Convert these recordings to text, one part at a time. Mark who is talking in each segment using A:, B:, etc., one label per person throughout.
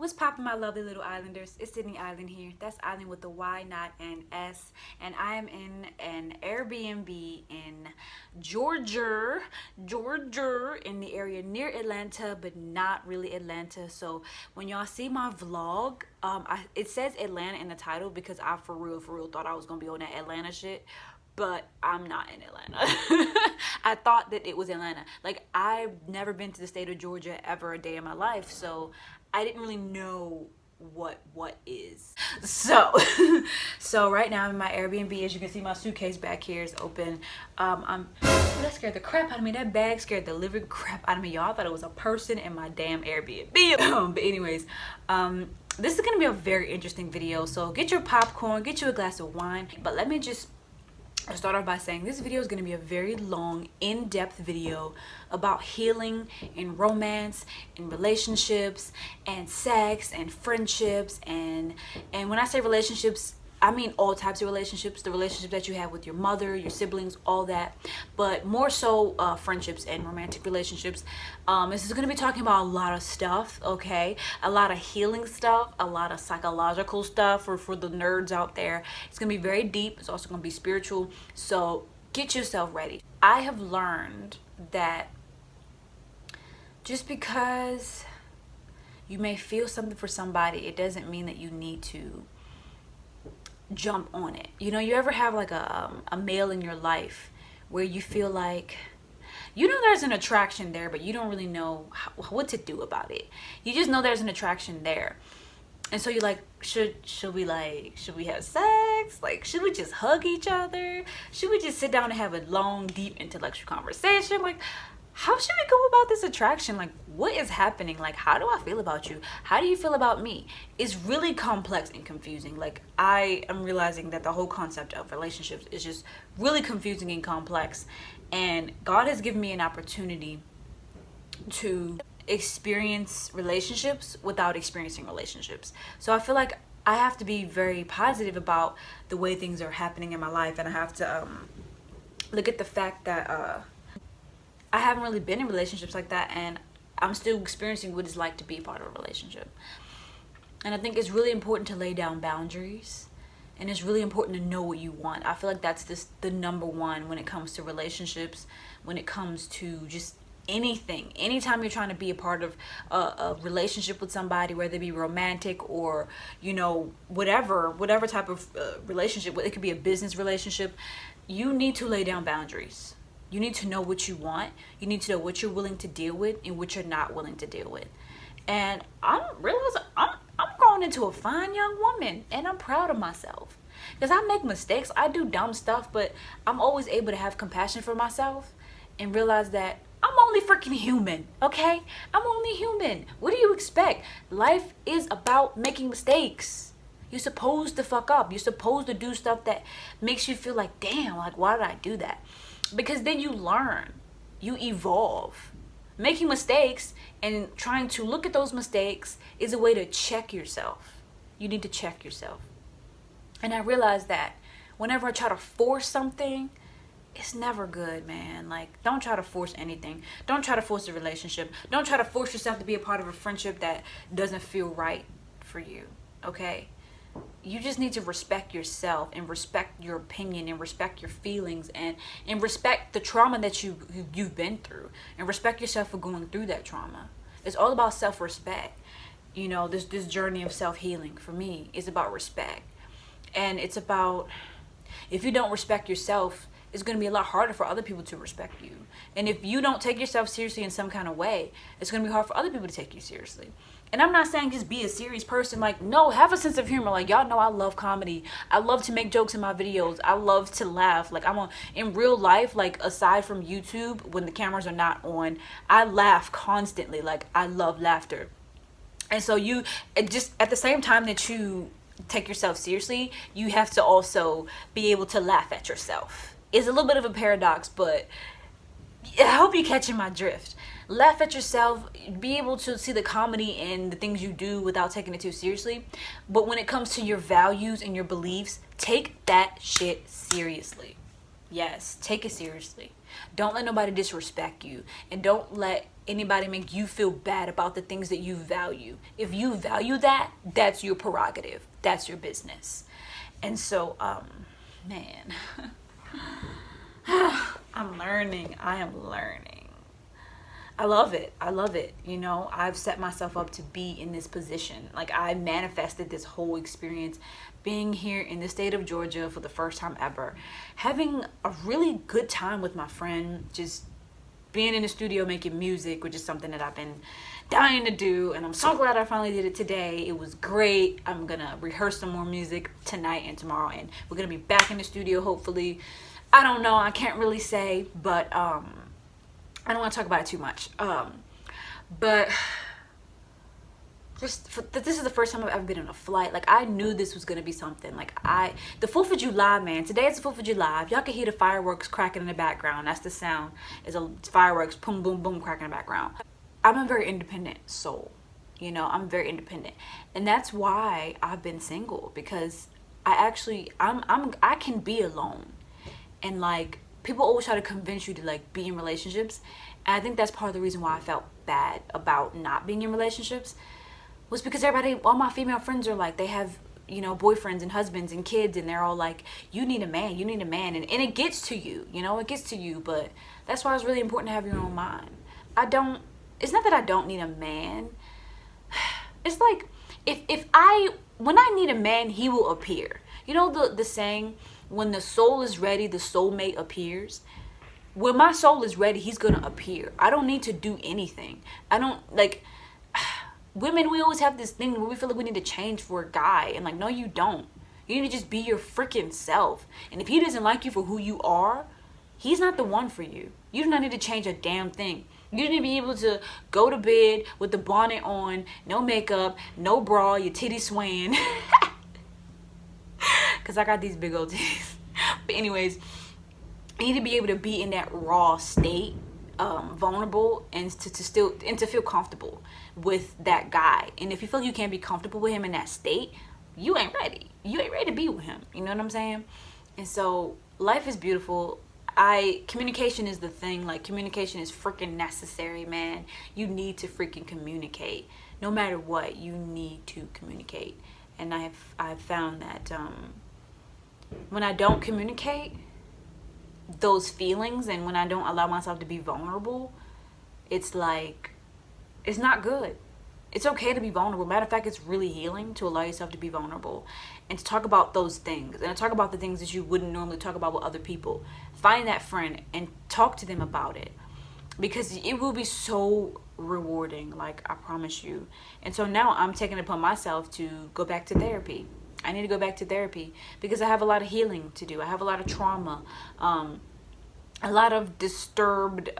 A: What's poppin', my lovely little islanders? It's Sydney Island here. That's Island with the Y, not an S. And I am in an Airbnb in Georgia, in the area near Atlanta, but not really Atlanta. So when y'all see my vlog, it says Atlanta in the title because I for real thought I was gonna be on that Atlanta shit. But I'm not in Atlanta. I thought that it was Atlanta. Like, I've never been to the state of Georgia ever a day in my life, so I didn't really know what is. So so right now I'm in my Airbnb. As you can see, my suitcase back here is open. That scared the crap out of me. That bag scared the living crap out of me, y'all. I thought it was a person in my damn Airbnb. But anyways, this is gonna be a very interesting video, so get your popcorn, get you a glass of wine. But let me just start off by saying this video is going to be a very long, in-depth video about healing and romance and relationships and sex and friendships, and when I say relationships, I mean all types of relationships, the relationship that you have with your mother, your siblings, all that, but more so friendships and romantic relationships. This is going to be talking about a lot of stuff, okay? A lot of healing stuff, a lot of psychological stuff for the nerds out there. It's going to be very deep. It's also going to be spiritual. So get yourself ready. I have learned that just because you may feel something for somebody, it doesn't mean that you need to jump on it. You know, you ever have like a male in your life where you feel like, you know, there's an attraction there, but you don't really know what to do about it. You just know there's an attraction there, and so you're like, should we have sex? Like, should we just hug each other? Should we just sit down and have a long, deep intellectual conversation? Like, how should we go about this attraction? Like, what is happening? Like, how do I feel about you? How do you feel about me? It's really complex and confusing. Like, I am realizing that the whole concept of relationships is just really confusing and complex. And God has given me an opportunity to experience relationships without experiencing relationships. So I feel like I have to be very positive about the way things are happening in my life. And I have to look at the fact that I haven't really been in relationships like that, and I'm still experiencing what it's like to be part of a relationship. And I think it's really important to lay down boundaries, and it's really important to know what you want. I feel like that's the number one when it comes to relationships, when it comes to just anything. Anytime you're trying to be a part of a relationship with somebody, whether it be romantic or, you know, whatever type of relationship, it could be a business relationship, you need to lay down boundaries. You need to know what you want. You need to know what you're willing to deal with and what you're not willing to deal with. And I'm realizing I'm growing into a fine young woman, and I'm proud of myself. Because I make mistakes, I do dumb stuff, but I'm always able to have compassion for myself and realize that I'm only freaking human, okay? I'm only human. What do you expect? Life is about making mistakes. You're supposed to fuck up. You're supposed to do stuff that makes you feel like, damn, like, why did I do that? Because then you learn, you evolve. Making mistakes and trying to look at those mistakes is a way to check yourself. You need to check yourself. And I realized that whenever I try to force something, it's never good, man. Like, don't try to force anything. Don't try to force a relationship. Don't try to force yourself to be a part of a friendship that doesn't feel right for you, okay? You just need to respect yourself and respect your opinion and respect your feelings and respect the trauma that you've been through, and respect yourself for going through that trauma. It's all about self-respect. You know, this journey of self-healing for me is about respect. And it's about, if you don't respect yourself, it's going to be a lot harder for other people to respect you. And if you don't take yourself seriously in some kind of way, it's going to be hard for other people to take you seriously. And I'm not saying just be a serious person. Like, no, have a sense of humor. Like, y'all know I love comedy. I love to make jokes in my videos. I love to laugh. Like, in real life, like, aside from YouTube, when the cameras are not on, I laugh constantly. Like, I love laughter. And so you, just at the same time that you take yourself seriously, you have to also be able to laugh at yourself. It's a little bit of a paradox, but I hope you're catching my drift. Laugh at yourself, be able to see the comedy in the things you do without taking it too seriously. But when it comes to your values and your beliefs, take that shit seriously. Yes, take it seriously. Don't let nobody disrespect you, and don't let anybody make you feel bad about the things that you value. If you value that, that's your prerogative. That's your business. And so, man, I'm learning. I am learning. I love it. I love it. You know, I've set myself up to be in this position. Like, I manifested this whole experience being here in the state of Georgia for the first time ever, having a really good time with my friend, just being in the studio making music, which is something that I've been dying to do, and I'm so glad I finally did it today. It was great. I'm gonna rehearse some more music tonight and tomorrow, and we're gonna be back in the studio hopefully. I don't know, I can't really say, but I don't want to talk about it too much. But this is the first time I've ever been on a flight. Like, I knew this was gonna be something. Like, the 4th of July, man. Today is the 4th of July. If y'all can hear the fireworks cracking in the background, that's the sound. Is a fireworks, boom, boom, boom, cracking in the background. I'm a very independent soul. You know, I'm very independent, and that's why I've been single, because I can be alone, and like, people always try to convince you to like be in relationships, and I think that's part of the reason why I felt bad about not being in relationships, was because all my female friends are like, they have, you know, boyfriends and husbands and kids, and they're all like, you need a man, and it gets to you, you know, it gets to you. But that's why it's really important to have your own mind. It's not that I don't need a man. It's like, when I need a man, he will appear. You know the saying, when the soul is ready, the soulmate appears. When my soul is ready, he's gonna appear. I don't need to do anything. I don't, like, women, we always have this thing where we feel like we need to change for a guy, and like, no, you don't. You need to just be your freaking self. And if he doesn't like you for who you are, he's not the one for you. You do not need to change a damn thing. You need to be able to go to bed with the bonnet on, no makeup, no bra, your titties swaying. Because I got these big old titties. But anyways, you need to be able to be in that raw state, vulnerable, and to feel comfortable with that guy. And if you feel like you can't be comfortable with him in that state, you ain't ready. You ain't ready to be with him. You know what I'm saying? And so life is beautiful. Communication is the thing. Like, communication is freaking necessary, man. You need to freaking communicate. No matter what, you need to communicate. And I've found that when I don't communicate those feelings, and when I don't allow myself to be vulnerable, it's like, it's not good. It's okay to be vulnerable. Matter of fact, it's really healing to allow yourself to be vulnerable and to talk about those things, and to talk about the things that you wouldn't normally talk about with other people. Find that friend and talk to them about it, because it will be so rewarding, like, I promise you. And so now I'm taking it upon myself to go back to therapy. I need to go back to therapy because I have a lot of healing to do. I have a lot of trauma, a lot of disturbed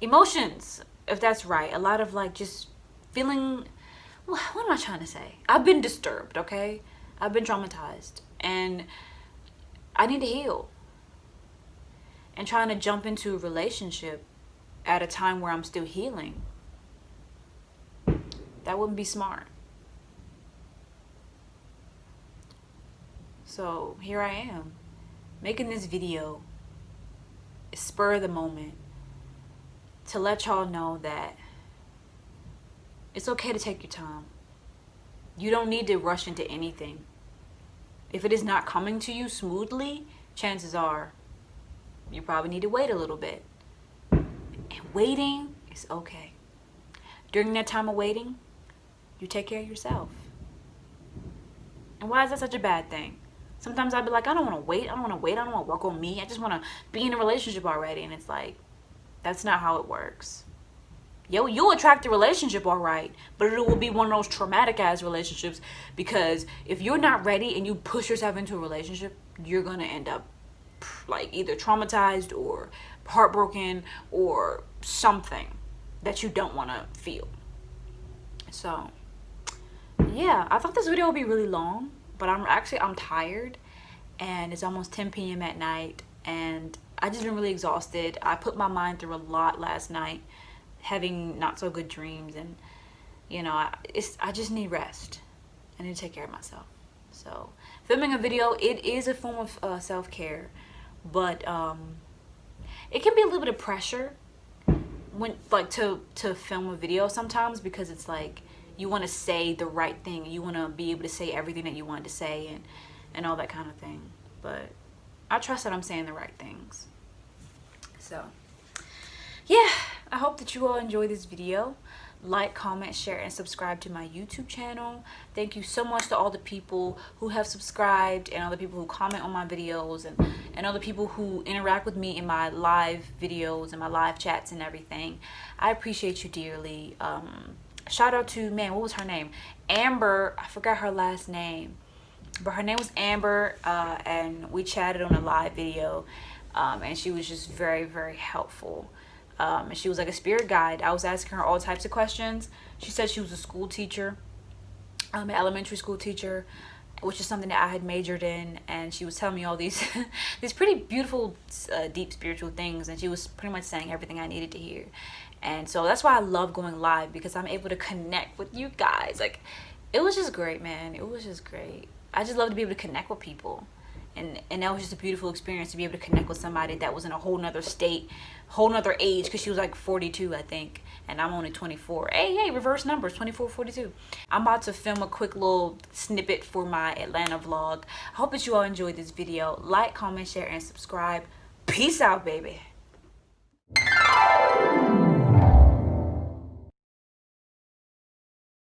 A: emotions, if that's right. A lot of, like, just feeling, what am I trying to say? I've been disturbed, okay? I've been traumatized, and I need to heal. And trying to jump into a relationship at a time where I'm still healing, that wouldn't be smart. So here I am, making this video, spur of the moment, to let y'all know that it's okay to take your time. You don't need to rush into anything. If it is not coming to you smoothly, chances are you probably need to wait a little bit. And waiting is okay. During that time of waiting, you take care of yourself. And why is that such a bad thing? Sometimes I'd be like, I don't want to wait. I don't want to work on me. I just want to be in a relationship already. And it's like, that's not how it works. You'll attract the relationship, all right, but it will be one of those traumatic ass relationships, because if you're not ready and you push yourself into a relationship, you're going to end up like either traumatized or heartbroken or something that you don't want to feel. So yeah, I thought this video would be really long, but I'm tired, and it's almost 10 p.m. at night, and I just been really exhausted. I put my mind through a lot last night, having not so good dreams, and you know, I just need rest. I need to take care of myself. So filming a video, it is a form of self-care, but it can be a little bit of pressure when like to film a video sometimes, because it's like you want to say the right thing, you want to be able to say everything that you wanted to say and all that kind of thing. But I trust that I'm saying the right things. So yeah, I hope that you all enjoy this video. Like, comment, share, and subscribe to my YouTube channel. Thank you so much to all the people who have subscribed, and all the people who comment on my videos, and all the people who interact with me in my live videos and my live chats and everything. I appreciate you dearly. Shout out to, man, what was her name? Amber. I forgot her last name, but her name was Amber, and we chatted on a live video, and she was just very, very helpful. And she was like a spirit guide. I was asking her all types of questions. She said she was a school teacher, an elementary school teacher, which is something that I had majored in, and she was telling me all these these pretty beautiful, deep spiritual things, and she was pretty much saying everything I needed to hear. And so that's why I love going live, because I'm able to connect with you guys. Like, it was just great, man. It was just great. I just love to be able to connect with people. And that was just a beautiful experience, to be able to connect with somebody that was in a whole nother state, whole nother age, because she was like 42, I think, and I'm only 24. Hey, reverse numbers, 24, 42. I'm about to film a quick little snippet for my Atlanta vlog. I hope that you all enjoyed this video. Like, comment, share, and subscribe. Peace out, baby.